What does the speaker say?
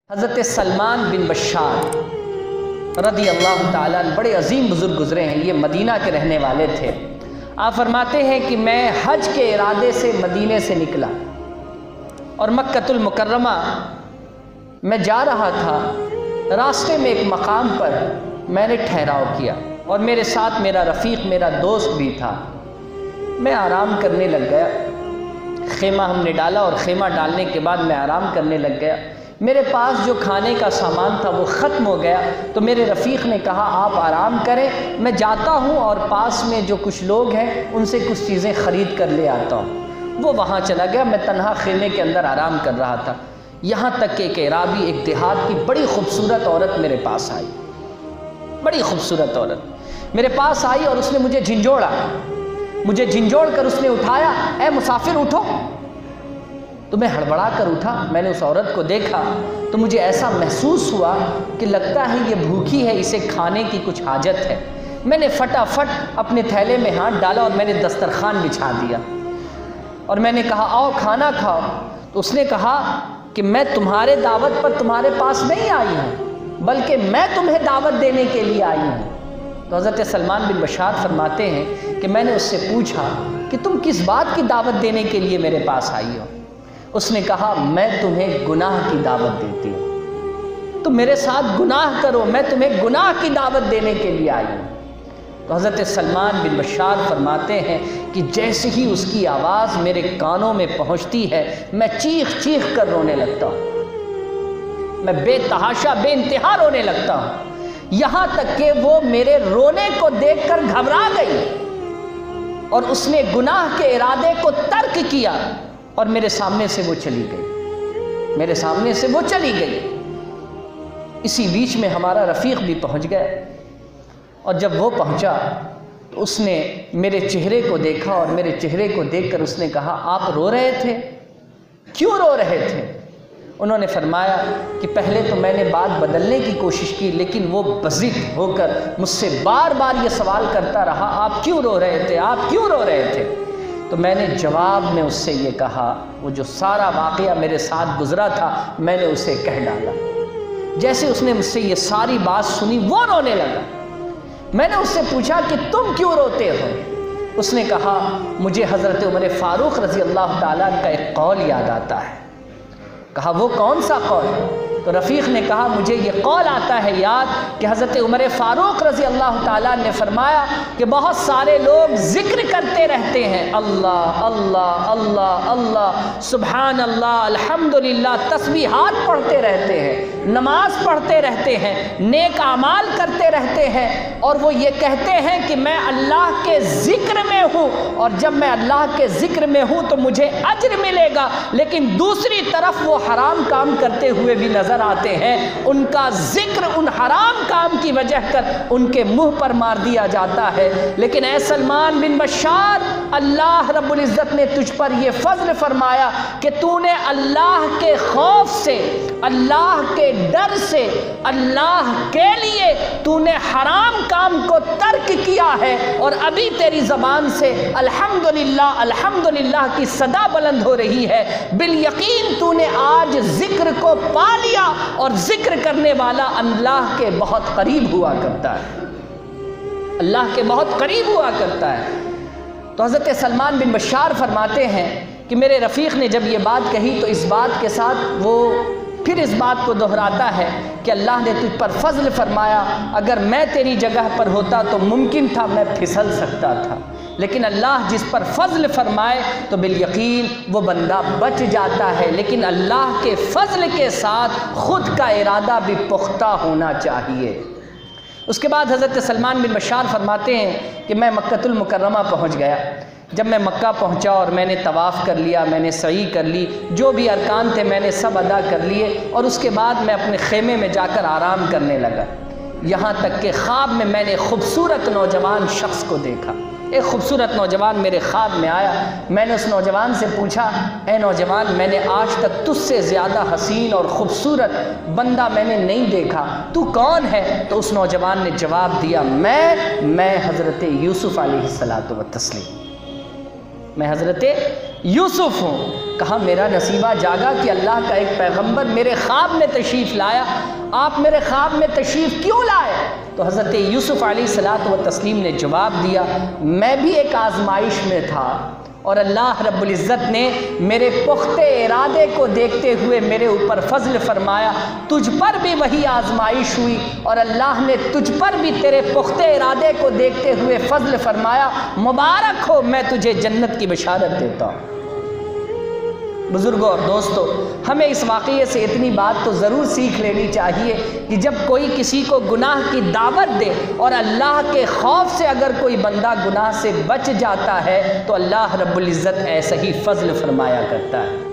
حضرت سلمان بن بشار رضی اللہ تعالیٰ بڑے عظیم بزرگ گزرے ہیں، یہ مدینہ کے رہنے والے تھے۔ آپ فرماتے ہیں کہ میں حج کے ارادے سے مدینے سے نکلا اور مکۃ المکرمہ میں جا رہا تھا۔ راستے میں ایک مقام پر میں نے ٹھہراؤ کیا اور میرے ساتھ میرا رفیق، میرا دوست بھی تھا۔ میں آرام کرنے لگ گیا، خیمہ ہم نے ڈالا اور خیمہ ڈالنے کے بعد میں آرام کرنے لگ گیا۔ میرے پاس جو کھانے کا سامان تھا وہ ختم ہو گیا، تو میرے رفیق نے کہا آپ آرام کریں، میں جاتا ہوں اور پاس میں جو کچھ لوگ ہیں ان سے کچھ چیزیں خرید کر لے آتا ہوں۔ وہ وہاں چلا گیا، میں تنہا خیمے کے اندر آرام کر رہا تھا، یہاں تک کہ ایک عرابی، ایک دیہات کی بڑی خوبصورت عورت میرے پاس آئی۔ بڑی خوبصورت عورت میرے پاس آئی اور اس نے مجھے جھنجھوڑا، مجھے جھنجھوڑ کر اس نے اٹھایا، اے مسافر اٹھو۔ تو میں ہڑبڑا کر اٹھا، میں نے اس عورت کو دیکھا تو مجھے ایسا محسوس ہوا کہ لگتا ہے یہ بھوکی ہے، اسے کھانے کی کچھ حاجت ہے۔ میں نے فٹافٹ اپنے تھیلے میں ہاتھ ڈالا اور میں نے دسترخوان بچھا دیا اور میں نے کہا آؤ کھانا کھاؤ۔ تو اس نے کہا کہ میں تمہارے دعوت پر تمہارے پاس نہیں آئی ہوں، بلکہ میں تمہیں دعوت دینے کے لیے آئی ہوں۔ تو حضرت سلمان بن بشار فرماتے ہیں کہ میں نے اس سے پوچھا کہ تم کس بات کی دعوت دینے کے لیے میرے پاس آئی ہو؟ اس نے کہا میں تمہیں گناہ کی دعوت دیتی ہوں، تم میرے ساتھ گناہ کرو، میں تمہیں گناہ کی دعوت دینے کے لیے آئی ہوں۔ تو حضرت سلمان بن بشار فرماتے ہیں کہ جیسے ہی اس کی آواز میرے کانوں میں پہنچتی ہے میں چیخ چیخ کر رونے لگتا ہوں، میں بے تحاشا بے انتہا رونے لگتا ہوں، یہاں تک کہ وہ میرے رونے کو دیکھ کر گھبرا گئی اور اس نے گناہ کے ارادے کو ترک کیا اور میرے سامنے سے وہ چلی گئی، میرے سامنے سے وہ چلی گئی۔ اسی بیچ میں ہمارا رفیق بھی پہنچ گیا اور جب وہ پہنچا تو اس نے میرے چہرے کو دیکھا اور میرے چہرے کو دیکھ کر اس نے کہا آپ رو رہے تھے، کیوں رو رہے تھے؟ انہوں نے فرمایا کہ پہلے تو میں نے بات بدلنے کی کوشش کی، لیکن وہ بضد ہو کر مجھ سے بار بار یہ سوال کرتا رہا آپ کیوں رو رہے تھے، آپ کیوں رو رہے تھے؟ تو میں نے جواب میں اس سے یہ کہا، وہ جو سارا واقعہ میرے ساتھ گزرا تھا میں نے اسے کہہ ڈالا۔ جیسے اس نے مجھ سے یہ ساری بات سنی وہ رونے لگا۔ میں نے اس سے پوچھا کہ تم کیوں روتے ہو؟ اس نے کہا مجھے حضرت عمر فاروق رضی اللہ تعالیٰ کا ایک قول یاد آتا ہے۔ کہا وہ کون سا قول؟ تو رفیق نے کہا مجھے یہ قول آتا ہے یاد کہ حضرت عمر فاروق رضی اللہ تعالیٰ نے فرمایا کہ بہت سارے لوگ ذکر کرتے رہتے ہیں، اللہ اللہ اللہ اللہ سبحان اللہ الحمدللہ، تسبیحات پڑھتے رہتے ہیں، نماز پڑھتے رہتے ہیں، نیک اعمال کرتے رہتے ہیں، اور وہ یہ کہتے ہیں کہ میں اللہ کے ذکر میں ہوں اور جب میں اللہ کے ذکر میں ہوں تو مجھے اجر ملے گا، لیکن دوسری طرف وہ حرام کام کرتے ہوئے بھی نظر آتے ہیں، ان کا ذکر ان حرام کام کی وجہ کر ان کے منہ پر مار دیا جاتا ہے۔ لیکن اے سلمان بن بشار، اللہ رب العزت نے تجھ پر یہ فضل فرمایا کہ تو نے اللہ کے خوف سے، اللہ کے ڈر سے، اللہ کے لیے تو نے حرام کام کو ترک کیا ہے، اور ابھی تیری زبان سے الحمدللہ الحمدللہ کی صدا بلند ہو رہی ہے۔ بالیقین تو نے آج ذکر کو پا لیا اور ذکر کرنے والا اللہ کے بہت قریب ہوا کرتا ہے، اللہ کے بہت قریب ہوا کرتا ہے۔ تو حضرت سلمان بن بشار فرماتے ہیں کہ میرے رفیق نے جب یہ بات کہی تو اس بات کے ساتھ وہ پھر اس بات کو دہراتا ہے کہ اللہ نے تجھ پر فضل فرمایا، اگر میں تیری جگہ پر ہوتا تو ممکن تھا میں پھسل سکتا تھا، لیکن اللہ جس پر فضل فرمائے تو بالیقین وہ بندہ بچ جاتا ہے، لیکن اللہ کے فضل کے ساتھ خود کا ارادہ بھی پختہ ہونا چاہیے۔ اس کے بعد حضرت سلمان بن بشار فرماتے ہیں کہ میں مکۃ المکرمہ پہنچ گیا۔ جب میں مکہ پہنچا اور میں نے طواف کر لیا، میں نے سعی کر لی، جو بھی ارکان تھے میں نے سب ادا کر لیے، اور اس کے بعد میں اپنے خیمے میں جا کر آرام کرنے لگا، یہاں تک کہ خواب میں میں نے خوبصورت نوجوان شخص کو دیکھا۔ ایک خوبصورت نوجوان میرے خواب میں آیا، میں نے اس نوجوان سے پوچھا اے نوجوان میں نے آج تک تجھ سے زیادہ حسین اور خوبصورت بندہ میں نے نہیں دیکھا، تو کون ہے؟ تو اس نوجوان نے جواب دیا میں حضرت یوسف علیہ السلام، میں حضرت یوسف ہوں۔ کہا میرا نصیبہ جاگا کہ اللہ کا ایک پیغمبر میرے خواب میں تشریف لایا، آپ میرے خواب میں تشریف کیوں لائے؟ تو حضرت یوسف علیہ الصلاۃ والتسلیم نے جواب دیا، میں بھی ایک آزمائش میں تھا اور اللہ رب العزت نے میرے پختہ ارادے کو دیکھتے ہوئے میرے اوپر فضل فرمایا، تجھ پر بھی وہی آزمائش ہوئی اور اللہ نے تجھ پر بھی تیرے پختہ ارادے کو دیکھتے ہوئے فضل فرمایا، مبارک ہو، میں تجھے جنت کی بشارت دیتا ہوں۔ بزرگوں اور دوستو، ہمیں اس واقعے سے اتنی بات تو ضرور سیکھ لینی چاہیے کہ جب کوئی کسی کو گناہ کی دعوت دے اور اللہ کے خوف سے اگر کوئی بندہ گناہ سے بچ جاتا ہے تو اللہ رب العزت ایسا ہی فضل فرمایا کرتا ہے۔